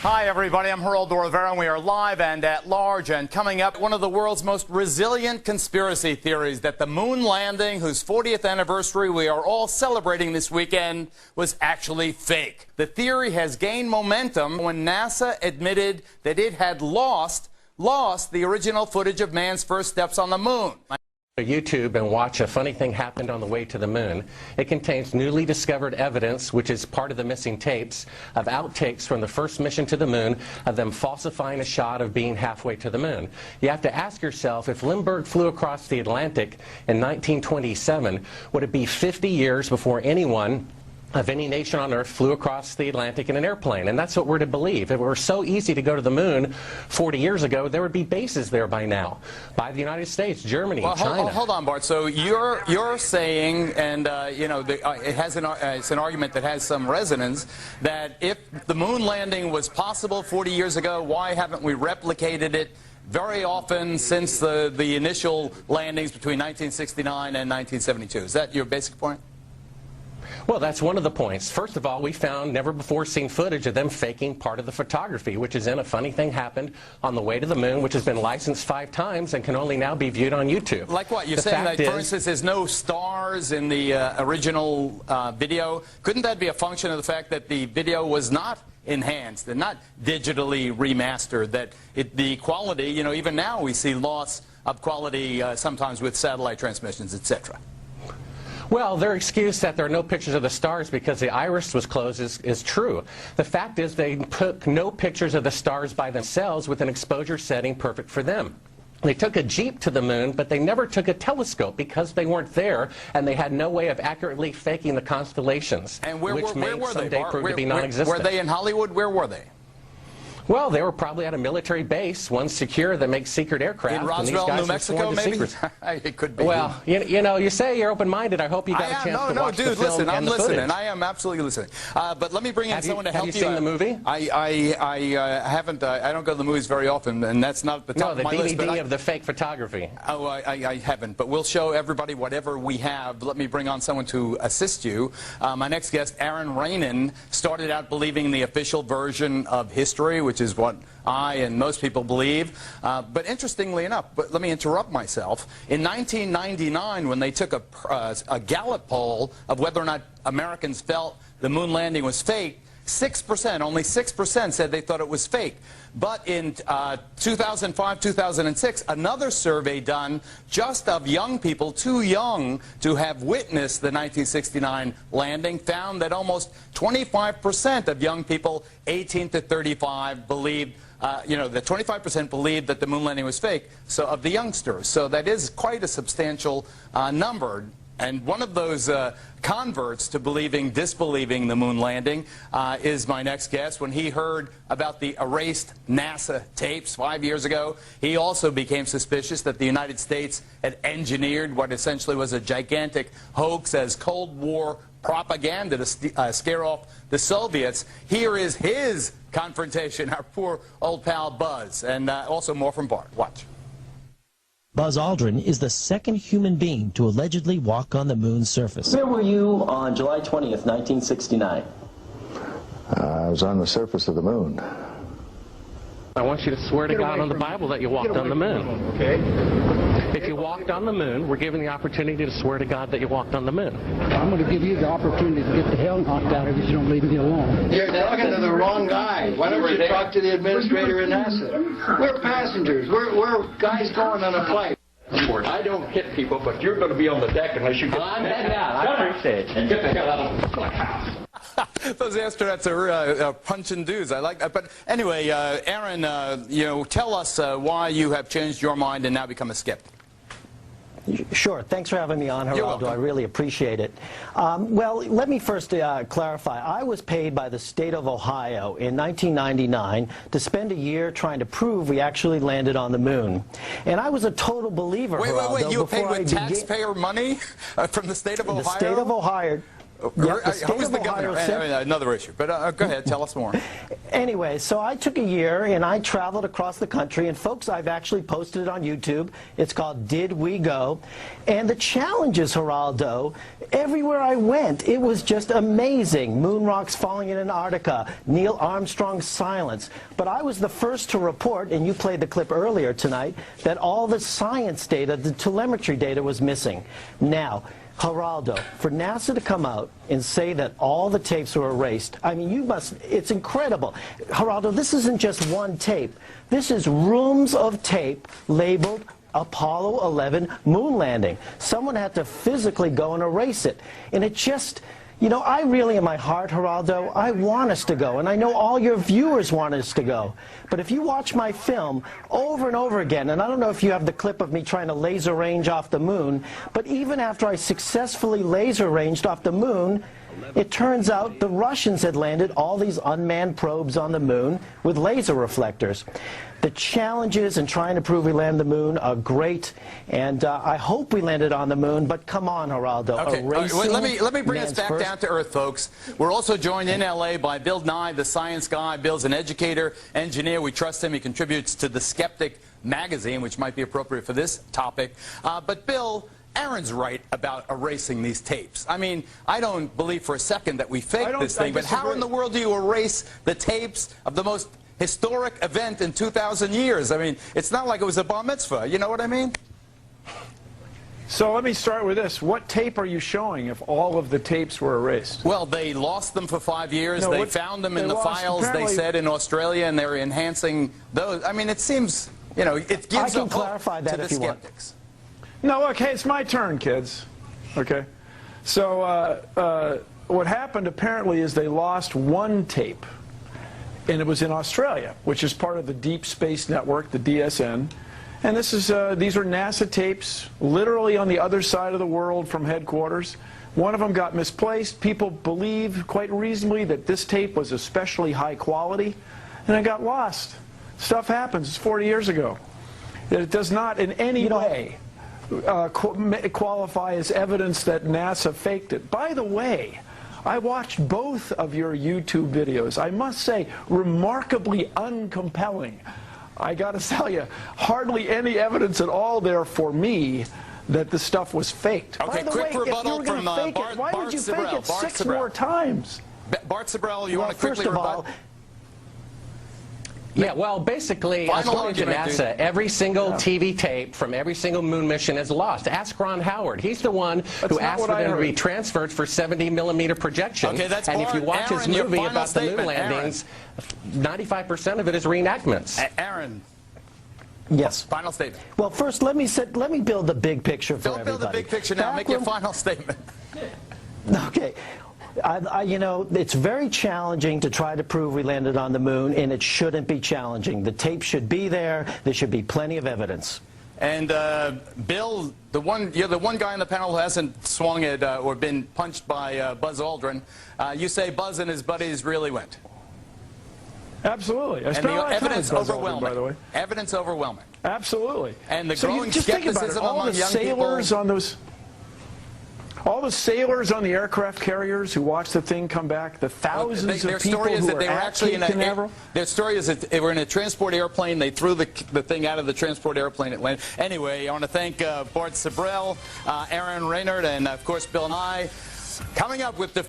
Hi, everybody. I'm Geraldo Rivera, and we are live and at large. And coming up, one of the world's most resilient conspiracy theories that the moon landing, whose 40th anniversary we are all celebrating this weekend, was actually fake. The theory has gained momentum when NASA admitted that it had lost the original footage of man's first steps on the moon. YouTube and watch A Funny Thing Happened on the Way to the Moon. It contains newly discovered evidence, which is part of the missing tapes, of outtakes from the first mission to the moon, of them falsifying a shot of being halfway to the moon. You have to ask yourself, if Lindbergh flew across the Atlantic in 1927, would it be 50 years before anyone of any nation on Earth flew across the Atlantic in an airplane? And that's what we're to believe. If it were so easy to go to the moon 40 years ago, there would be bases there by now, by the United States, Germany, China. Hold on, Bart. So you're saying, and you know, it's an argument that has some resonance, that if the moon landing was possible 40 years ago, why haven't we replicated it very often since the initial landings between 1969 and 1972? Is that your basic point? Well, that's one of the points. First of all, we found never-before-seen footage of them faking part of the photography, which is in A Funny Thing Happened on the Way to the Moon, which has been licensed 5 times and can only now be viewed on YouTube. Like what? You're saying that, for instance, there's no stars in the original video. Couldn't that be a function of the fact that the video was not enhanced and not digitally remastered, that the quality, you know, even now we see loss of quality sometimes with satellite transmissions, etc.? Well, their excuse that there are no pictures of the stars because the iris was closed is true. The fact is they took no pictures of the stars by themselves with an exposure setting perfect for them. They took a jeep to the moon, but they never took a telescope because they weren't there, and they had no way of accurately faking the constellations, and which someday prove to be non-existent. Were they in Hollywood? Where were they? Well, they were probably at a military base, one secure, that makes secret aircraft. In Roswell, New Mexico, maybe? It could be. Well, you know, you say you're open-minded. I hope you got a chance to watch the film I'm and the listening. footage. I am absolutely listening. But let me bring in someone to help you. Have you seen the movie? I haven't. I don't go to the movies very often, and that's not the top of my list. No, the DVD of the fake photography. Oh, I haven't. But we'll show everybody whatever we have. Let me bring on someone to assist you. My next guest, Sibrel and Ranen, started out believing the official version of history, which is what I and most people believe. But interestingly enough, but let me interrupt myself, in 1999 when they took a Gallup poll of whether or not Americans felt the moon landing was fake, 6%, only 6% said they thought it was fake. But in 2005, 2006, another survey done just of young people, too young to have witnessed the 1969 landing, found that almost 25% of young people 18 to 35 believed, you know, that 25% believed that the moon landing was fake, so of the youngsters. So that is quite a substantial number. And one of those converts to disbelieving the moon landing is my next guest. When he heard about the erased NASA tapes 5 years ago, he also became suspicious that the United States had engineered what essentially was a gigantic hoax as Cold War propaganda to scare off the Soviets. Here is his confrontation, our poor old pal Buzz, and also more from Bart. Watch. Buzz Aldrin is the second human being to allegedly walk on the moon's surface. Where were you on July 20th, 1969? I was on the surface of the moon. I want you to swear to God on the Bible that you walked on the moon. Okay. If you walked on the moon, we're given the opportunity to swear to God that you walked on the moon. I'm going to give you the opportunity to get the hell knocked out of you if you don't leave me alone. You're talking to the wrong guy. Why don't you talk to the administrator in NASA? We're passengers. We're guys going on a flight. I don't hit people, but you're going to be on the deck unless you get... I'm heading out. I appreciate it. And get the hell out of the clubhouse. Those astronauts are punching dudes. I like that. But anyway, Aaron, you know, tell us why you have changed your mind and now become a skeptic. Sure. Thanks for having me on, Geraldo. I really appreciate it. Well, let me first clarify. I was paid by the state of Ohio in 1999 to spend a year trying to prove we actually landed on the moon. And I was a total believer, Wait, Geraldo, you were paid with taxpayer money from the state of Ohio? The state of Ohio. Yep, the state Who was of the Ohio governor? Another issue, but go ahead, tell us more. Anyway, so I took a year and I traveled across the country, and folks, I've actually posted it on YouTube. It's called Did We Go? And the challenges, Geraldo, everywhere I went, it was just amazing. Moon rocks falling in Antarctica, Neil Armstrong's silence. But I was the first to report, and you played the clip earlier tonight, that all the science data, the telemetry data was missing. Now, Geraldo, for NASA to come out and say that all the tapes were erased, I mean, it's incredible. Geraldo, this isn't just one tape. This is rooms of tape labeled Apollo 11 moon landing. Someone had to physically go and erase it. And it just, you know, I really, in my heart, Geraldo, I want us to go. And I know all your viewers want us to go. But if you watch my film over and over again, and I don't know if you have the clip of me trying to laser range off the moon, but even after I successfully laser ranged off the moon, it turns out the Russians had landed all these unmanned probes on the moon with laser reflectors. The challenges in trying to prove we land the moon are great, and I hope we landed on the moon, but come on, Geraldo. Okay, let me bring us back down to earth, folks. We're also joined in L.A. by Bill Nye, the science guy. Bill's an educator, engineer. We trust him. He contributes to The Skeptic magazine, which might be appropriate for this topic. But Bill, Aaron's right about erasing these tapes. I mean, I don't believe for a second that we faked this thing, but how in the world do you erase the tapes of the most historic event in 2,000 years? I mean, it's not like it was a bar mitzvah. You know what I mean? So let me start with this. What tape are you showing if all of the tapes were erased? Well, they lost them for 5 years. No, they found them in the files, they said, in Australia, and they're enhancing those. I mean, it seems, you know, it gives I can clarify that to the if you skeptics. No, okay, it's my turn, kids. Okay. So what happened apparently is they lost one tape, and it was in Australia, which is part of the Deep Space Network, the DSN. And this is these are NASA tapes, literally on the other side of the world from headquarters. One of them got misplaced. People believe quite reasonably that this tape was especially high quality, and it got lost. Stuff happens. It's 40 years ago. It does not in any way qualify as evidence that NASA faked it. By the way, I watched both of your YouTube videos. I must say, remarkably uncompelling. I got to tell you, hardly any evidence at all there for me that the stuff was faked. Okay, By the quick way, rebuttal if you were from fake it, why would you fake it six more times? Bart Sibrel, you want to quickly rebut? Yeah, well, basically, according to NASA, every single TV tape from every single moon mission is lost. Ask Ron Howard. He's the one who asked for them to be transferred for 70mm projection. Okay, that's and if you watch his movie about the moon landings, 95% of it is reenactments. Aaron. Yes. Final statement. Well, first, let me build the big picture for everybody. Don't build the big picture now. Make your final statement. Okay. You know, it's very challenging to try to prove we landed on the moon, and it shouldn't be challenging. The tape should be there. There should be plenty of evidence. And Bill, you're the one guy on the panel who hasn't swung it or been punched by Buzz Aldrin. You say Buzz and his buddies really went. Absolutely. And the evidence overwhelming. By the way, evidence overwhelming. Absolutely. And the so growing just think about it. skepticism All among the young sailors people. on those. All the sailors on the aircraft carriers who watched the thing come back, the thousands of people who were at Cape Canaveral. Their story is that they were in a transport airplane. They threw the thing out of the transport airplane. It landed. Anyway, I want to thank Bart Sibrel, Aaron Ranen, and, of course, Bill Nye. Coming up with the